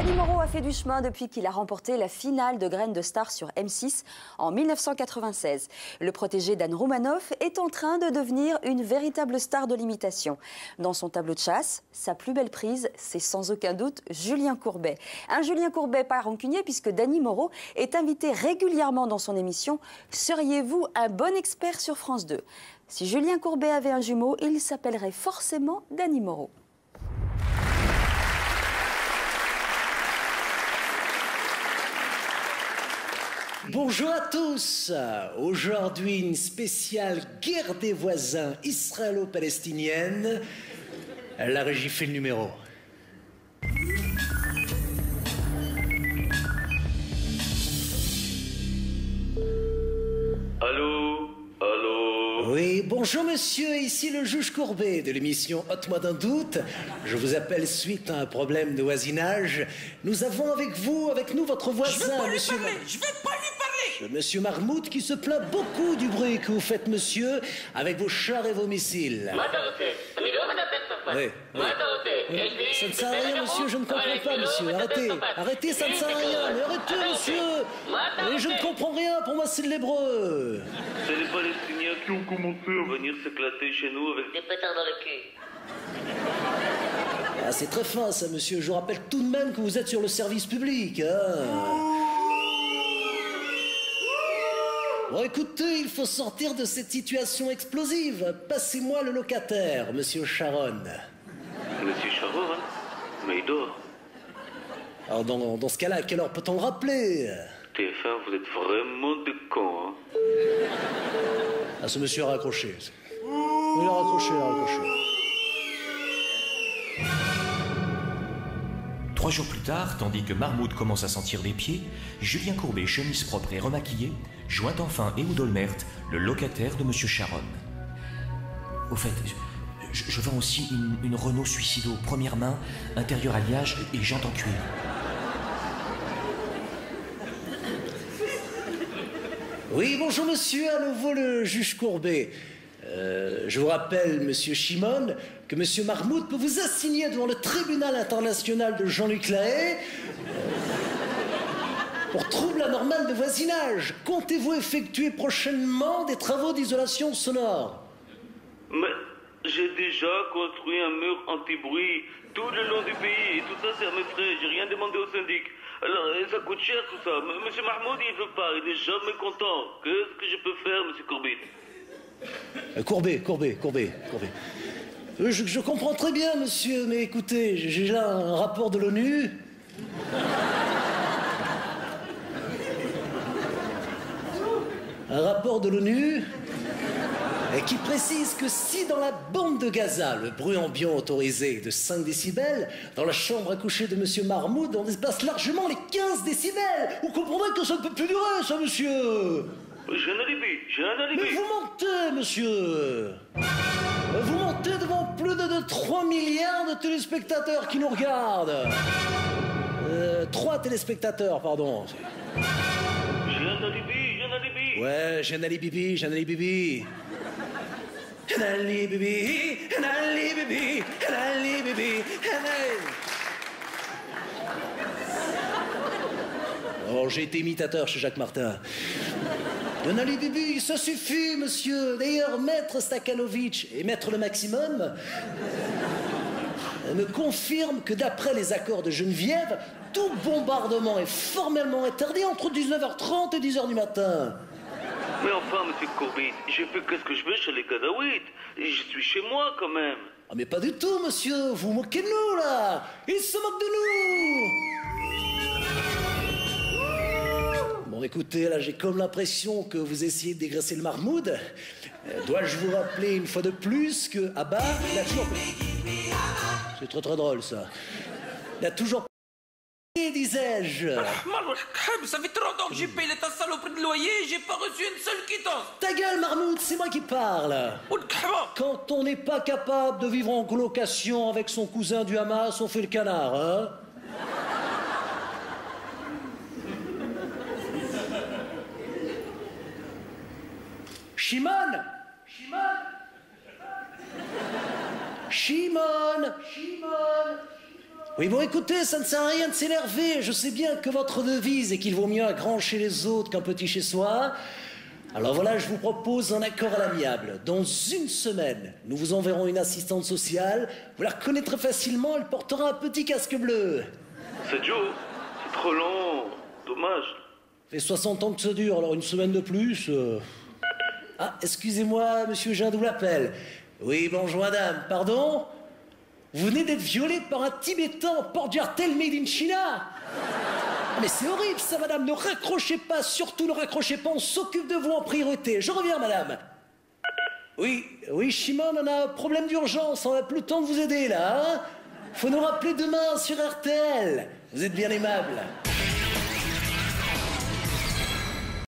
Dany Moreau a fait du chemin depuis qu'il a remporté la finale de Graines de Star sur M6 en 1996. Le protégé d'Anne Roumanoff est en train de devenir une véritable star de l'imitation. Dans son tableau de chasse, sa plus belle prise, c'est sans aucun doute Julien Courbet. Un Julien Courbet pas rancunier puisque Dany Moreau est invité régulièrement dans son émission « Seriez-vous un bon expert sur France 2 ?» Si Julien Courbet avait un jumeau, il s'appellerait forcément Dany Moreau. Bonjour à tous. Aujourd'hui, une spéciale guerre des voisins israélo-palestinienne. La régie fait le numéro. Allô? Allô? Oui, bonjour monsieur, ici le juge Courbet de l'émission Ôte-moi d'un doute. Je vous appelle suite à un problème de voisinage. Nous avons avec nous votre voisin, monsieur... Je vais pas lui parler. Monsieur Mahmoud qui se plaint beaucoup du bruit que vous faites, monsieur, avec vos chars et vos missiles. Oui. Ça ne sert à rien, monsieur, je ne comprends pas, monsieur. Arrêtez, ça ne sert à rien. Mais arrêtez, monsieur. Et je ne comprends rien, pour moi c'est de l'hébreu. C'est les Palestiniens qui ont commencé à venir s'éclater chez nous avec des pétards dans le cul. Ah, c'est très fin, ça, monsieur. Je vous rappelle tout de même que vous êtes sur le service public, hein. Bon, écoutez, il faut sortir de cette situation explosive. Passez-moi le locataire, monsieur Sharon. Monsieur Sharon? Mais il dort. Alors, dans ce cas-là, à quelle heure peut-on le rappeler? TF1, vous êtes vraiment des cons, hein. Ah, ce monsieur a raccroché. Il a raccroché. 3 jours plus tard, tandis que Mahmoud commence à sentir les pieds, Julien Courbet, chemise propre et remaquillé, joint enfin Ehud Olmert, le locataire de Monsieur Sharon. Au fait, je vends aussi une Renault Suicido, première main, intérieur alliage et jantes en cuir. Oui, bonjour monsieur, à nouveau le juge Courbet. Je vous rappelle, monsieur Shimon, que monsieur Mahmoud peut vous assigner devant le tribunal international de Jean-Luc Lahaye pour trouble anormal de voisinage. Comptez-vous effectuer prochainement des travaux d'isolation sonore? Mais j'ai déjà construit un mur anti-bruit tout le long du pays et tout ça c'est à mes frais, j'ai rien demandé au syndic. Alors ça coûte cher tout ça. Monsieur Mahmoud il veut pas, il est jamais content. Qu'est-ce que je peux faire, monsieur Courbet? Courbet. Je comprends très bien, monsieur, mais écoutez, j'ai là un rapport de l'ONU. Un rapport de l'ONU qui précise que si dans la bande de Gaza, le bruit ambiant autorisé est de 5 décibels, dans la chambre à coucher de monsieur Mahmoud, on dépasse largement les 15 décibels. Vous comprendrez que ça ne peut plus durer, ça, monsieur. J'ai un alibi. Mais vous mentez, monsieur. Vous mentez devant plus de 3 milliards de téléspectateurs qui nous regardent. 3 téléspectateurs, pardon. J'ai un alibi. Ouais, j'ai un alibi. Oh, j'ai été imitateur chez Jacques Martin. Un alibi, ça suffit, monsieur. D'ailleurs, maître Stakhanovitch et maître le maximum me confirment que d'après les accords de Geneviève, tout bombardement est formellement interdit entre 19h30 et 10h du matin. Mais enfin, monsieur Courbet, j'ai fait qu'est-ce que je veux chez les Gazaouites. Je suis chez moi, quand même. Ah, mais pas du tout, monsieur. Vous moquez de nous, là. Ils se moquent de nous. Bon, écoutez, là, j'ai comme l'impression que vous essayez de dégraisser le Mahmoud. Dois-je vous rappeler une fois de plus que Abba, il a toujours... C'est très très drôle, ça. Il a toujours... disais-je. Ça fait 30 ans que j'ai payé ta saloperie de loyer et j'ai pas reçu une seule quittance. Ta gueule, Mahmoud, c'est moi qui parle. Quand on n'est pas capable de vivre en colocation avec son cousin du Hamas, on fait le canard, hein? Shimon! Oui, bon, écoutez, ça ne sert à rien de s'énerver. Je sais bien que votre devise est qu'il vaut mieux un grand chez les autres qu'un petit chez soi. Alors voilà, je vous propose un accord à l'amiable. Dans une semaine, nous vous enverrons une assistante sociale. Vous la reconnaîtrez facilement, elle portera un petit casque bleu. C'est Joe, c'est trop long. Dommage. Ça fait 60 ans que ça dure, alors une semaine de plus... Ah, excusez-moi, monsieur Jindou l'appelle. Oui, bonjour madame, pardon? Vous venez d'être violée par un Tibétain porte-jartel made in China? Ah, mais c'est horrible ça, madame, ne raccrochez pas, surtout ne raccrochez pas, on s'occupe de vous en priorité. Je reviens, madame. Oui, Shimon, on a un problème d'urgence, on n'a plus le temps de vous aider, là, hein? Faut nous rappeler demain sur RTL. Vous êtes bien aimable.